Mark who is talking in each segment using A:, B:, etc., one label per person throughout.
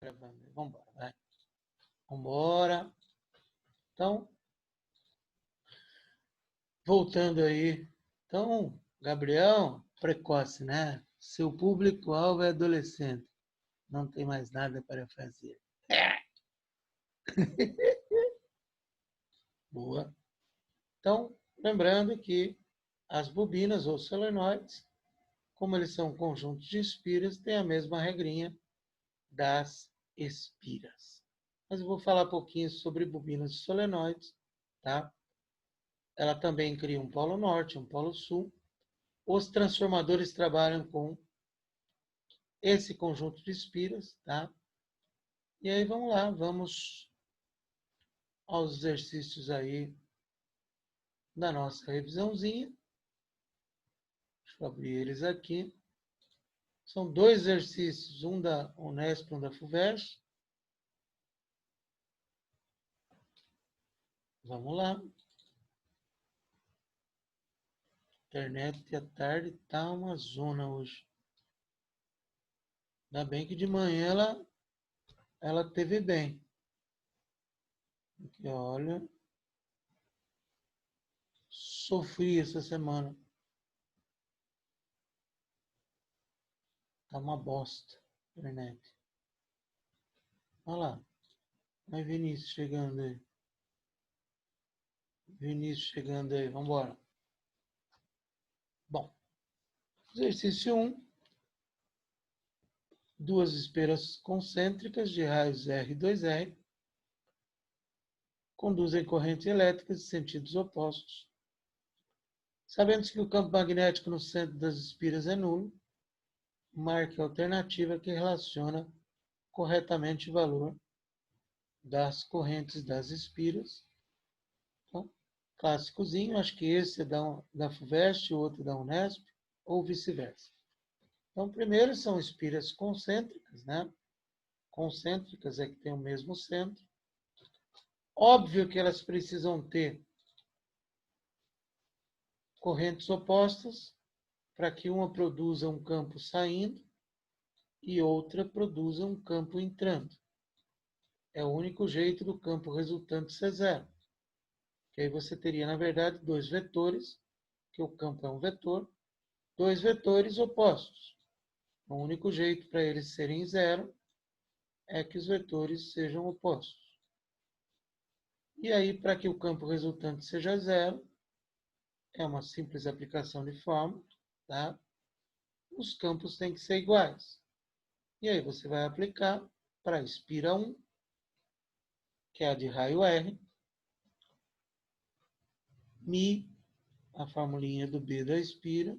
A: gravando. Vamos embora, vai. Vamos embora. Então, voltando aí. Então, Gabriel, precoce, né? Seu público-alvo é adolescente. Não tem mais nada para fazer. Boa. Então, lembrando que as bobinas ou solenoides, como eles são conjuntos de espiras, têm a mesma regrinha das espiras. Mas eu vou falar um pouquinho sobre bobinas e solenoides, tá? Ela também cria um polo norte, um polo sul. Os transformadores trabalham com esse conjunto de espiras, tá? E aí vamos lá, vamos aos exercícios aí da nossa revisãozinha. Deixa eu abrir eles aqui. São 2 exercícios, um da Unesp e um da FUVEST. Vamos lá. Internet à tarde tá uma zona hoje. Ainda bem que de manhã ela teve bem. Porque, olha, sofri essa semana. Tá uma bosta a internet. Olha lá. Olha Vinícius chegando aí. Vinícius chegando aí. Vamos embora. Bom, exercício 1. 2 esferas concêntricas de raios R e 2R conduzem correntes elétricas em sentidos opostos. Sabendo que o campo magnético no centro das espiras é nulo, marque a alternativa que relaciona corretamente o valor das correntes das espiras. Então, clássicozinho, acho que esse é da FUVEST, o outro da Unesp, ou vice-versa. Então, primeiro são espiras concêntricas, né? Concêntricas é que tem o mesmo centro. Óbvio que elas precisam ter correntes opostas para que uma produza um campo saindo e outra produza um campo entrando. É o único jeito do campo resultante ser zero. Que aí você teria, na verdade, 2 vetores, que o campo é um vetor, 2 vetores opostos. O único jeito para eles serem zero é que os vetores sejam opostos. E aí, para que o campo resultante seja zero, é uma simples aplicação de fórmula, tá? Os campos têm que ser iguais. E aí você vai aplicar para a espira 1, que é a de raio R, Mi, a formulinha do B da espira,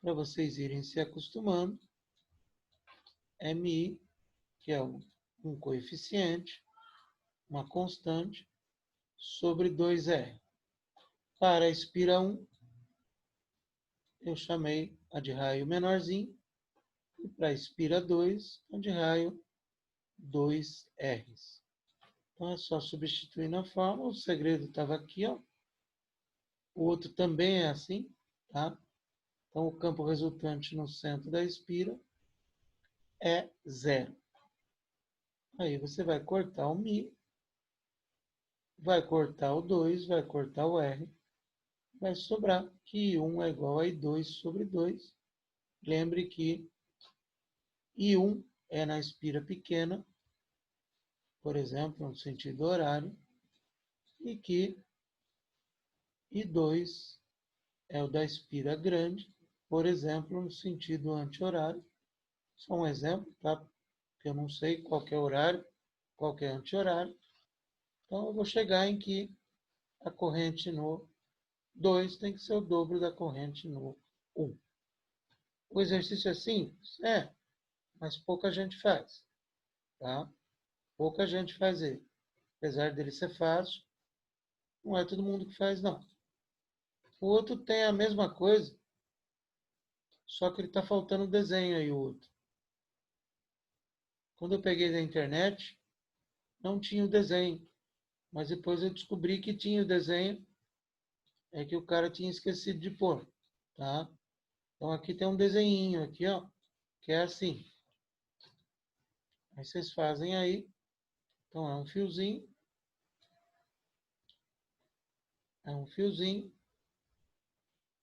A: para vocês irem se acostumando, é Mi, que é um coeficiente, uma constante, sobre 2R. Para a espira 1, eu chamei a de raio menorzinho, e para a espira 2, a de raio 2R. Então é só substituir na fórmula, o segredo estava aqui, ó. O outro também é assim, tá? Então o campo resultante no centro da espira é zero. Aí você vai cortar o Mi, vai cortar o 2, vai cortar o R, vai sobrar que I1 é igual a I2 sobre 2. Lembre que I1 é na espira pequena, por exemplo, no sentido horário, e que I2 é o da espira grande, por exemplo, no sentido anti-horário. Só um exemplo, tá? Porque eu não sei qual é horário, qual é anti-horário. Então, eu vou chegar em que a corrente no 2 tem que ser o dobro da corrente no 1. O exercício é simples? É, mas pouca gente faz, tá? Pouca gente faz ele. Apesar dele ser fácil, não é todo mundo que faz, não. O outro tem a mesma coisa, só que ele está faltando desenho aí, o outro. Quando eu peguei da internet, não tinha o desenho. Mas depois eu descobri que tinha o desenho, é que o cara tinha esquecido de pôr, tá? Então aqui tem um desenhinho aqui, ó, que é assim. Aí vocês fazem aí. Então, é um fiozinho. É um fiozinho.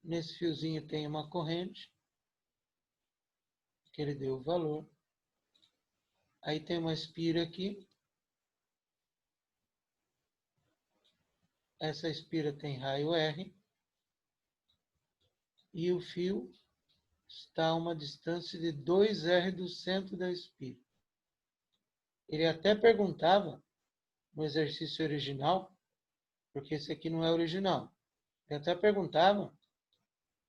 A: Nesse fiozinho tem uma corrente, que ele deu o valor. Aí tem uma espira aqui. Essa espira tem raio R. E o fio está a uma distância de 2R do centro da espira. Ele até perguntava, no exercício original, porque esse aqui não é original, ele até perguntava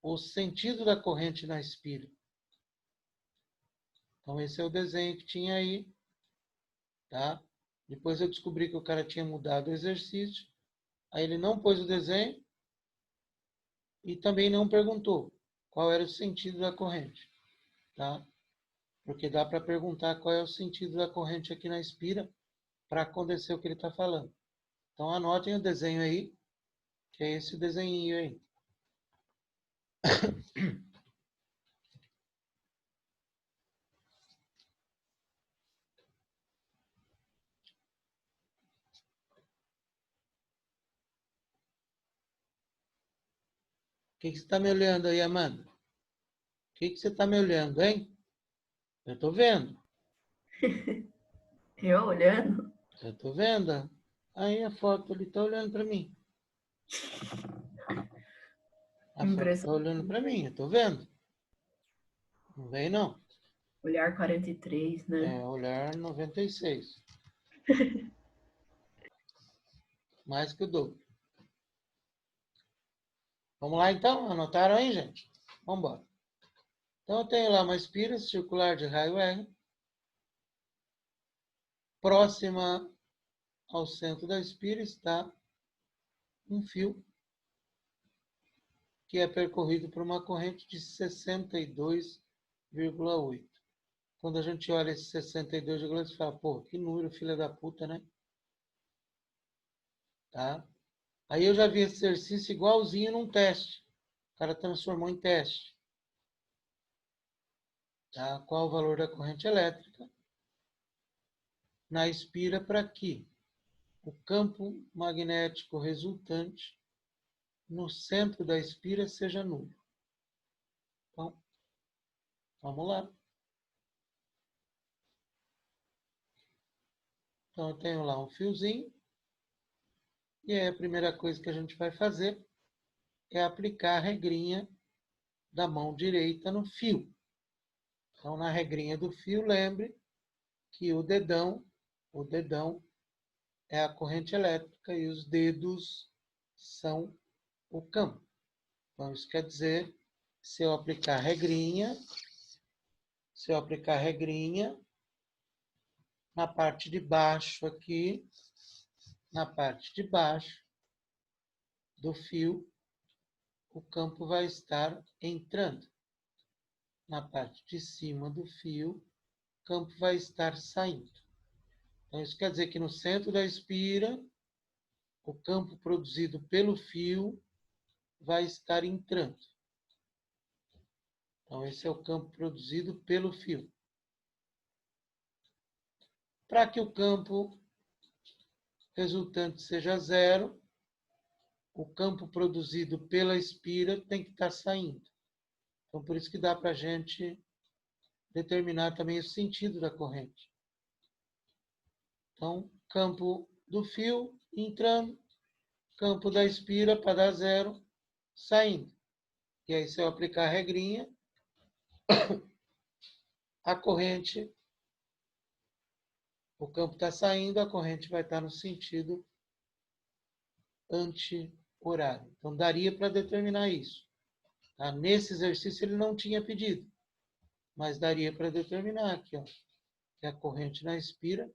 A: o sentido da corrente na espira. Então, esse é o desenho que tinha aí, tá? Depois eu descobri que o cara tinha mudado o exercício, aí ele não pôs o desenho e também não perguntou qual era o sentido da corrente, tá? Porque dá para perguntar qual é o sentido da corrente aqui na espira para acontecer o que ele está falando. Então, anotem o desenho aí, que é esse desenho aí. O que você está me olhando aí, Amanda? O que você está me olhando, hein? Eu estou vendo.
B: Eu olhando?
A: Eu estou vendo. Aí a foto ali está olhando para mim. A foto está
B: Impressão.
A: olhando para mim, eu estou vendo. Não vem, não.
B: Olhar 43, né?
A: É olhar 96. Mais que o dobro. Vamos lá, então? Anotaram aí, gente? Vamos embora. Então, eu tenho lá uma espira circular de raio R, próxima ao centro da espira está um fio que é percorrido por uma corrente de 62,8. Quando a gente olha esse 62,8, você fala, pô, que número, filha da puta, né? Tá? Aí eu já vi esse exercício igualzinho num teste. O cara transformou em teste. Tá? Qual o valor da corrente elétrica na espira para que o campo magnético resultante no centro da espira seja nulo. Então, vamos lá. Então, eu tenho lá um fiozinho. E aí a primeira coisa que a gente vai fazer é aplicar a regrinha da mão direita no fio. Então, na regrinha do fio, lembre que o dedão é a corrente elétrica e os dedos são o campo. Então, isso quer dizer, se eu aplicar a regrinha, na parte de baixo aqui, na parte de baixo do fio, o campo vai estar entrando. Na parte de cima do fio, o campo vai estar saindo. Então, isso quer dizer que no centro da espira, o campo produzido pelo fio vai estar entrando. Então, esse é o campo produzido pelo fio. Para que o campo resultante seja zero, o campo produzido pela espira tem que estar saindo. Então, por isso que dá para a gente determinar também o sentido da corrente. Então, campo do fio entrando, campo da espira para dar zero, saindo. E aí, se eu aplicar a regrinha, a corrente, o campo está saindo, a corrente vai estar no sentido anti-horário. Então, daria para determinar isso. Tá? Nesse exercício, ele não tinha pedido, mas daria para determinar aqui, ó, que a corrente na espira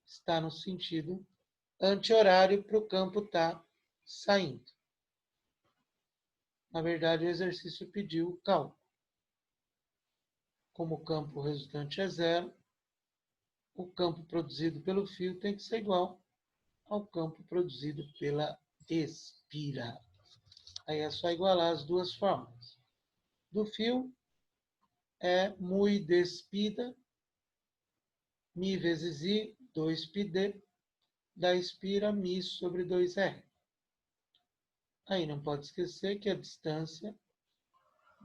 A: está no sentido anti-horário para o campo estar saindo. Na verdade, o exercício pediu o cálculo. Como o campo resultante é zero, o campo produzido pelo fio tem que ser igual ao campo produzido pela espira. Aí é só igualar as duas fórmulas. Do fio é muy despida Mi vezes I, 2πd, da espira Mi sobre 2R. Aí não pode esquecer que a distância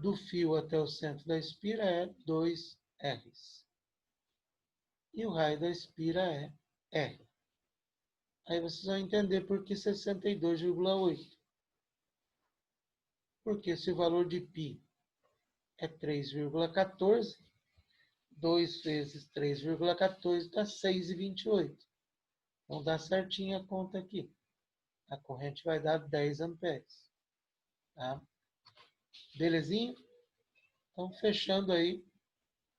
A: do fio até o centro da espira é 2R. E o raio da espira é R. Aí vocês vão entender por que 62,8. Porque se o valor de π é 3,14, 2 vezes 3,14 dá 6,28. Então dá certinho a conta aqui. A corrente vai dar 10 amperes. Tá? Belezinha? Então, fechando aí.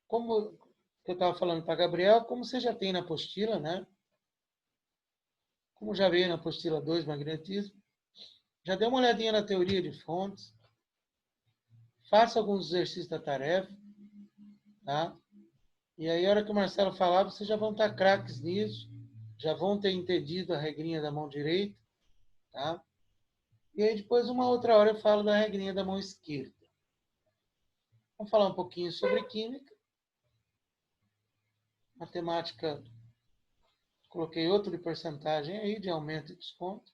A: Como eu estava falando para Gabriel, como você já tem na apostila, né? Como já veio na apostila 2, magnetismo, já dê uma olhadinha na teoria de fontes. Faça alguns exercícios da tarefa. Tá? E aí, a hora que o Marcelo falar, vocês já vão estar craques nisso. Já vão ter entendido a regrinha da mão direita. Tá? E aí, depois, uma outra hora, eu falo da regrinha da mão esquerda. Vamos falar um pouquinho sobre química. Matemática, coloquei outro de porcentagem aí, de aumento e desconto.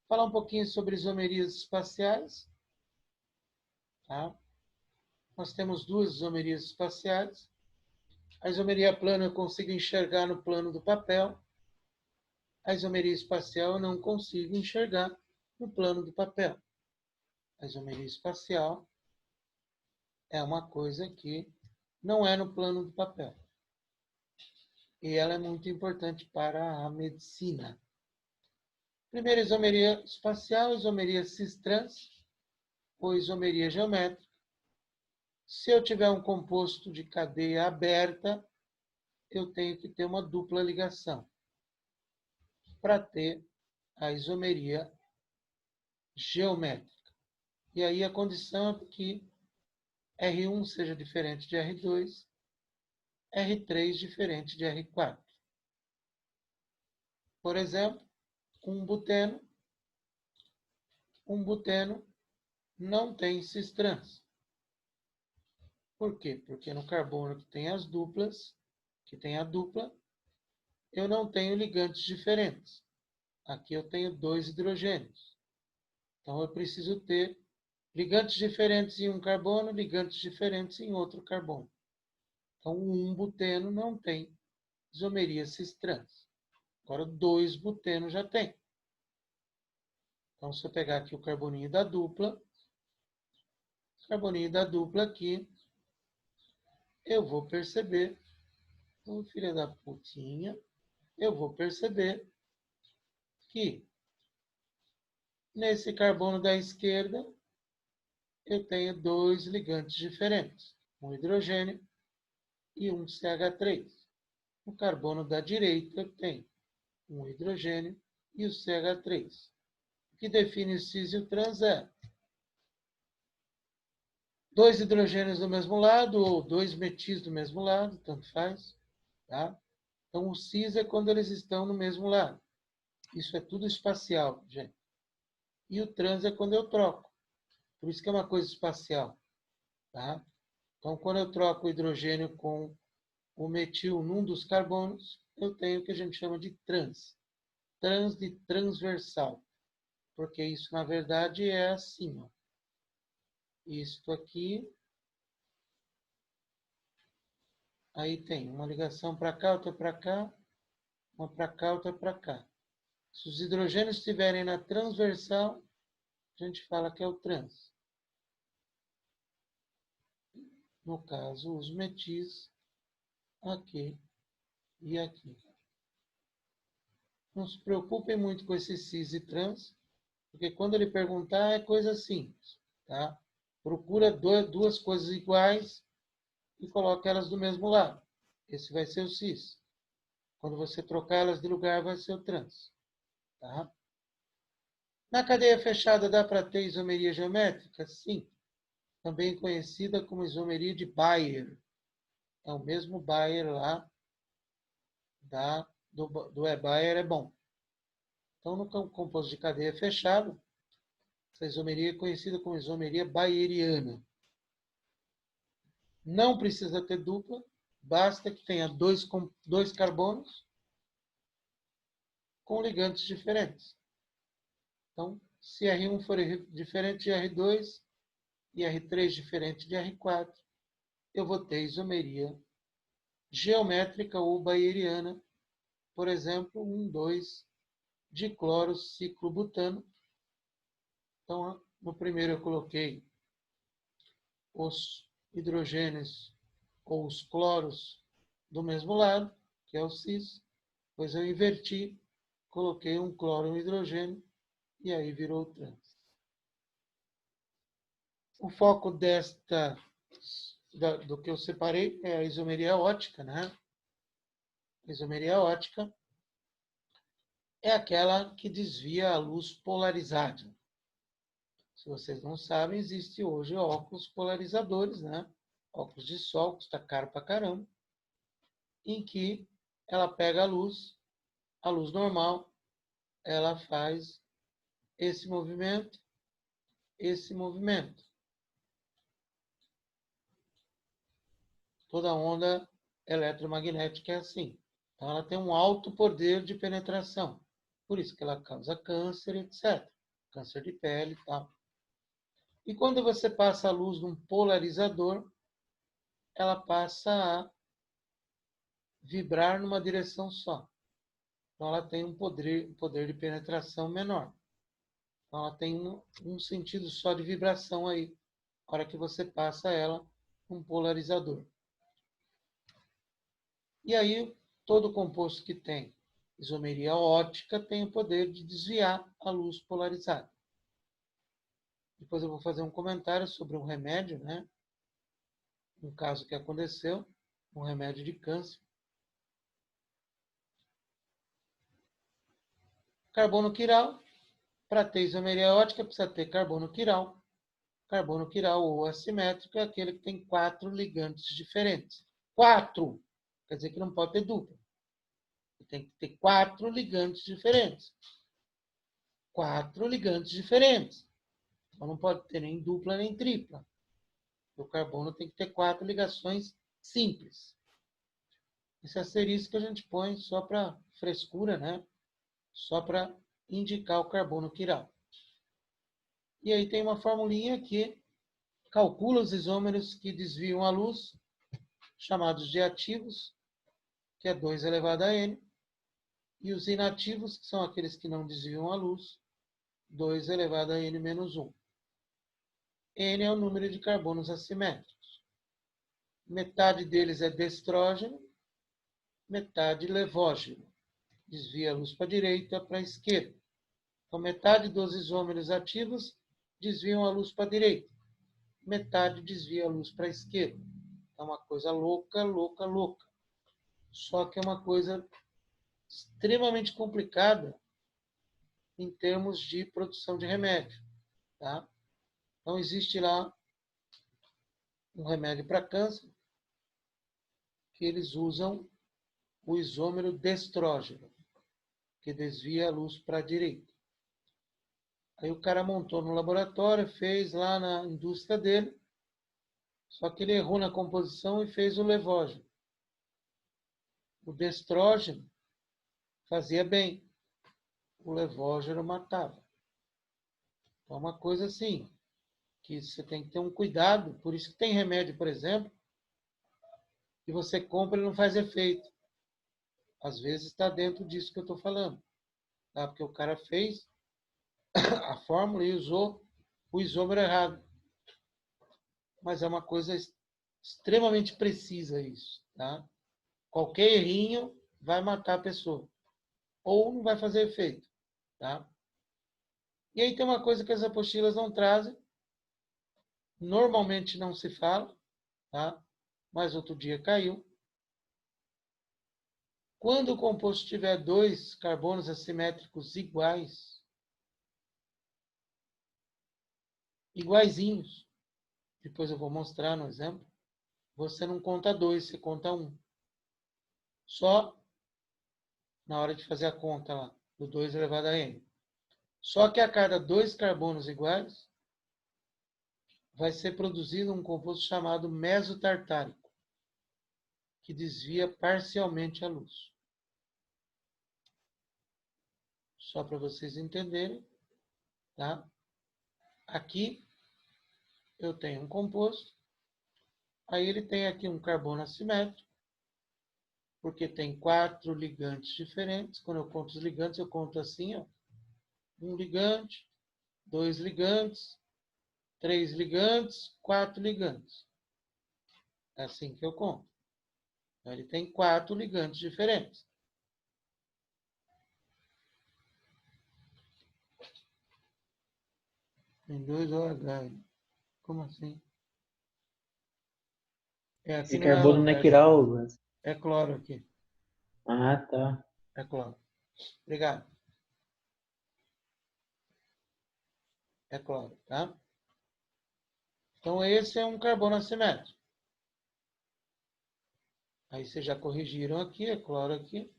A: Falar um pouquinho sobre isomerias espaciais. Tá? Nós temos duas isomerias espaciais. A isomeria plana eu consigo enxergar no plano do papel. A isomeria espacial eu não consigo enxergar no plano do papel. A isomeria espacial é uma coisa que não é no plano do papel. E ela é muito importante para a medicina. Primeira isomeria espacial, isomeria cis-trans, ou isomeria geométrica. Se eu tiver um composto de cadeia aberta, eu tenho que ter uma dupla ligação para ter a isomeria geométrica. E aí a condição é que R1 seja diferente de R2, R3 diferente de R4. Por exemplo, um buteno não tem cis-trans. Por quê? Porque no carbono que tem as duplas, que tem a dupla, eu não tenho ligantes diferentes. Aqui eu tenho 2 hidrogênios. Então eu preciso ter ligantes diferentes em um carbono, ligantes diferentes em outro carbono. Então o 1-buteno não tem isomeria cis-trans. Agora 2-buteno já tem. Então se eu pegar aqui o carboninho da dupla aqui, eu vou perceber, filha da putinha, eu vou perceber que nesse carbono da esquerda eu tenho 2 ligantes diferentes, um hidrogênio e um CH3. No carbono da direita eu tenho um hidrogênio e o CH3. O que define o cis e o trans é 2 hidrogênios do mesmo lado ou 2 metis do mesmo lado, tanto faz. Tá? Então, o cis é quando eles estão no mesmo lado. Isso é tudo espacial, gente. E o trans é quando eu troco. Por isso que é uma coisa espacial. Tá? Então, quando eu troco o hidrogênio com o metil num dos carbonos, eu tenho o que a gente chama de trans. Trans de transversal. Porque isso, na verdade, é assim. Ó. Isto aqui. Aí tem uma ligação para cá, outra para cá, uma para cá, outra para cá. Se os hidrogênios estiverem na transversal, a gente fala que é o trans. No caso, os metis aqui e aqui. Não se preocupem muito com esse cis e trans, porque quando ele perguntar é coisa simples. Tá? Procura duas coisas iguais e coloca elas do mesmo lado. Esse vai ser o cis. Quando você trocar elas de lugar, vai ser o trans. Tá? Na cadeia fechada dá para ter isomeria geométrica? Sim. Também conhecida como isomeria de Bayer. É o mesmo Bayer lá do Bayer é bom. Então, no composto de cadeia fechada, essa isomeria é conhecida como isomeria bayeriana. Não precisa ter dupla, Basta que tenha dois carbonos com ligantes diferentes. Então, se R1 for diferente de R2 e R3 diferente de R4, eu vou ter isomeria geométrica ou bayeriana, por exemplo, 1,2 diclorociclobutano. Então, no primeiro eu coloquei os hidrogênios ou os cloros do mesmo lado, que é o cis. Depois eu inverti, coloquei um cloro e um hidrogênio, e aí virou o trans. O foco do que eu separei é a isomeria ótica, né? A isomeria ótica é aquela que desvia a luz polarizada. Se vocês não sabem, existe hoje óculos polarizadores, né? Óculos de sol, custa caro pra caramba, em que ela pega a luz normal, ela faz esse movimento. Toda onda eletromagnética é assim. Então, ela tem um alto poder de penetração. Por isso que ela causa câncer, etc. Câncer de pele e tal. E quando você passa a luz num polarizador, ela passa a vibrar numa direção só. Então, ela tem um poder de penetração menor. Então, ela tem um sentido só de vibração aí, na hora que você passa ela num polarizador. E aí, todo composto que tem isomeria ótica tem o poder de desviar a luz polarizada. Depois eu vou fazer um comentário sobre um remédio, né? Um caso que aconteceu, um remédio de câncer. Carbono quiral. Para ter isomeria ótica, precisa ter carbono quiral. Carbono quiral ou assimétrico é aquele que tem 4 ligantes diferentes. 4! Quer dizer que não pode ter dupla. Tem que ter 4 ligantes diferentes. 4 ligantes diferentes. Então não pode ter nem dupla nem tripla. O carbono tem que ter 4 ligações simples. Esse asterisco que a gente põe só para frescura, né? Só para indicar o carbono quiral. E aí tem uma formulinha que calcula os isômeros que desviam a luz, chamados de ativos, que é 2 elevado a n, e os inativos, que são aqueles que não desviam a luz, 2 elevado a n menos 1. N é o número de carbonos assimétricos. Metade deles é destrógeno, metade levógeno. Desvia a luz para a direita, para a esquerda. Então, metade dos isômeros ativos desviam a luz para a direita. Metade desvia a luz para a esquerda. É uma coisa louca, louca, louca. Só que é uma coisa extremamente complicada em termos de produção de remédio. Tá? Então, existe lá um remédio para câncer que eles usam o isômero destrógeno, que desvia a luz para a direita. Aí o cara montou no laboratório, fez lá na indústria dele, só que ele errou na composição e fez o levógeno. O destrógeno fazia bem, o levógeno matava. É uma coisa assim, que você tem que ter um cuidado. Por isso que tem remédio, por exemplo, que você compra e não faz efeito. Às vezes está dentro disso que eu estou falando. Tá? Porque o cara fez a fórmula e usou o isômero errado. Mas é uma coisa extremamente precisa isso. Tá? Qualquer errinho vai matar a pessoa. Ou não vai fazer efeito. Tá? E aí tem uma coisa que as apostilas não trazem. Normalmente não se fala, tá? Mas outro dia caiu. Quando o composto tiver 2 carbonos assimétricos iguaizinhos, depois eu vou mostrar no exemplo, você não conta 2, você conta 1. Só na hora de fazer a conta lá, do 2 elevado a n. Só que a cada 2 carbonos iguais, vai ser produzido um composto chamado mesotartárico, que desvia parcialmente a luz. Só para vocês entenderem, tá? Aqui eu tenho um composto, aí ele tem aqui um carbono assimétrico, porque tem 4 ligantes diferentes. Quando eu conto os ligantes, eu conto assim, ó. 1 ligante, 2 ligantes, 3 ligantes, 4 ligantes. É assim que eu conto. Então, ele tem 4 ligantes diferentes. Tem 2 OH. Como assim? Aqui
C: Esse
A: não é
C: carbono não é
A: OH,
C: quiral.
A: é cloro aqui.
C: Ah, tá.
A: É cloro. Obrigado. É cloro, tá? Então, esse é um carbono assimétrico. Aí vocês já corrigiram aqui, é cloro aqui.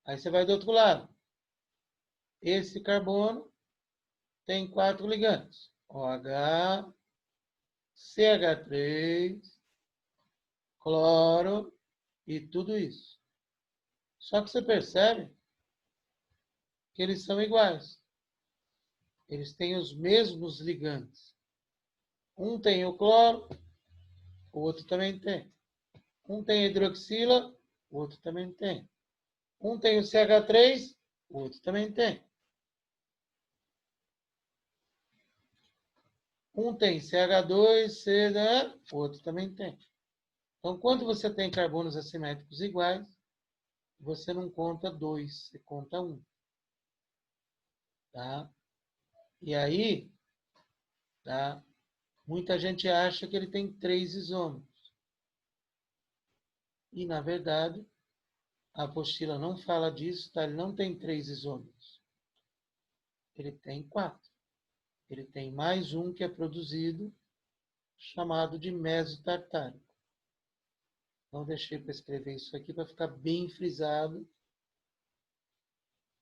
A: Aí você vai do outro lado. Esse carbono tem 4 ligantes. OH, CH3, cloro e tudo isso. Só que você percebe que eles são iguais. Eles têm os mesmos ligantes. Um tem o cloro, o outro também tem. Um tem a hidroxila, o outro também tem. Um tem o CH3, o outro também tem. Um tem CH2, o outro também tem. Então, quando você tem carbonos assimétricos iguais, você não conta 2, você conta 1. Tá? E aí, tá? Muita gente acha que ele tem 3 isômeros. E, na verdade, a apostila não fala disso, tá? Ele não tem 3 isômeros. Ele tem 4. Ele tem mais um que é produzido, chamado de mesotartárico. Não deixei para escrever isso aqui para ficar bem frisado,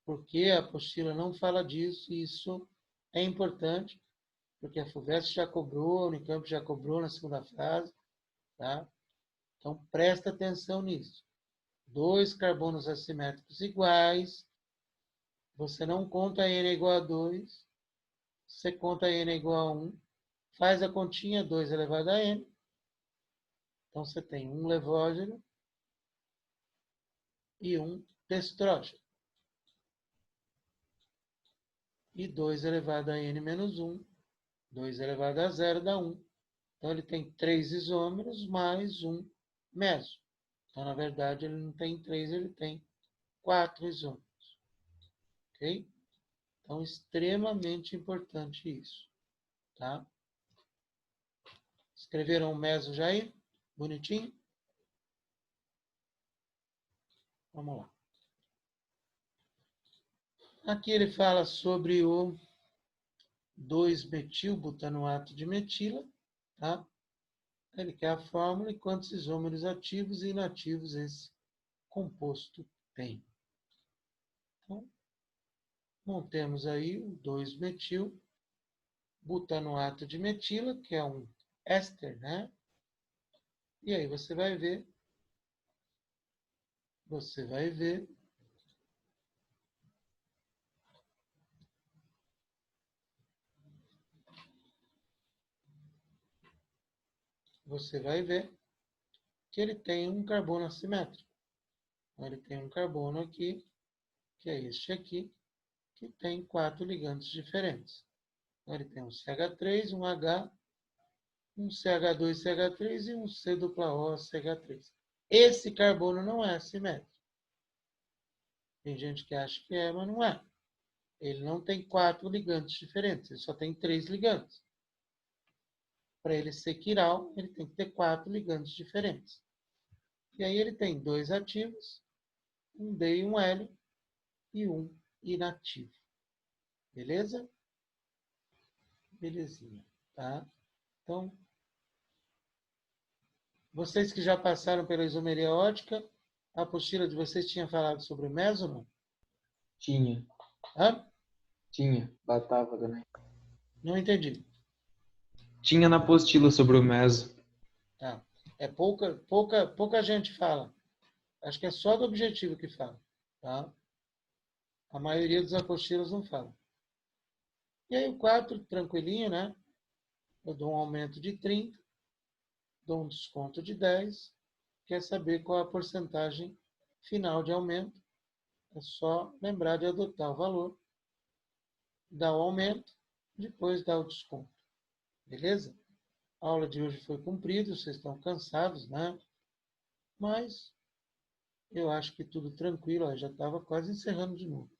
A: porque a apostila não fala disso, e isso é importante, porque a FUVEST já cobrou, a Unicamp já cobrou na segunda fase, tá? Então, presta atenção nisso. 2 carbonos assimétricos iguais, você não conta N igual a 2, você conta N igual a 1, faz a continha 2 elevado a N. Então, você tem um levógeno e um destrógeno. E 2 elevado a N menos 1, 2 elevado a 0 dá 1. Então, ele tem 3 isômeros mais um meso. Então, na verdade, ele não tem 3, ele tem 4 isômeros. Ok? Então, extremamente importante isso. Tá? Escreveram o meso já aí? Bonitinho? Vamos lá. Aqui ele fala sobre o 2-metilbutanoato de metila. Tá? Ele quer a fórmula e quantos isômeros ativos e inativos esse composto tem. Então, montemos aí o 2-metilbutanoato de metila, que é um éster, né? E aí você vai ver você vai ver que ele tem um carbono assimétrico. Então, ele tem um carbono aqui, que é este aqui, que tem 4 ligantes diferentes. Então, ele tem um CH3, um H, um CH2, CH3 e um C-O, CH3. Esse carbono não é assimétrico. Tem gente que acha que é, mas não é. Ele não tem 4 ligantes diferentes, ele só tem 3 ligantes. Para ele ser quiral, ele tem que ter 4 ligantes diferentes. E aí ele tem 2 ativos, um D e um L, e um inativo. Beleza? Belezinha, tá? Então, vocês que já passaram pela isomeria ótica, a apostila de vocês tinha falado sobre o meso ou não?
C: Tinha.
A: Hã?
C: Tinha. Batava também.
A: Não entendi.
C: Tinha na apostila sobre o meso.
A: Tá. Pouca gente fala Acho que é só do objetivo que fala, tá? A maioria dos apostilas não fala. E aí o 4, tranquilinho, né? Eu dou um aumento de 30, dou um desconto de 10. Quer saber qual a porcentagem final de aumento? É só lembrar de adotar o valor, dar o aumento, depois dar o desconto. Beleza? A aula de hoje foi cumprida, vocês estão cansados, né? Mas eu acho que tudo tranquilo, ó, já estava quase encerrando de novo.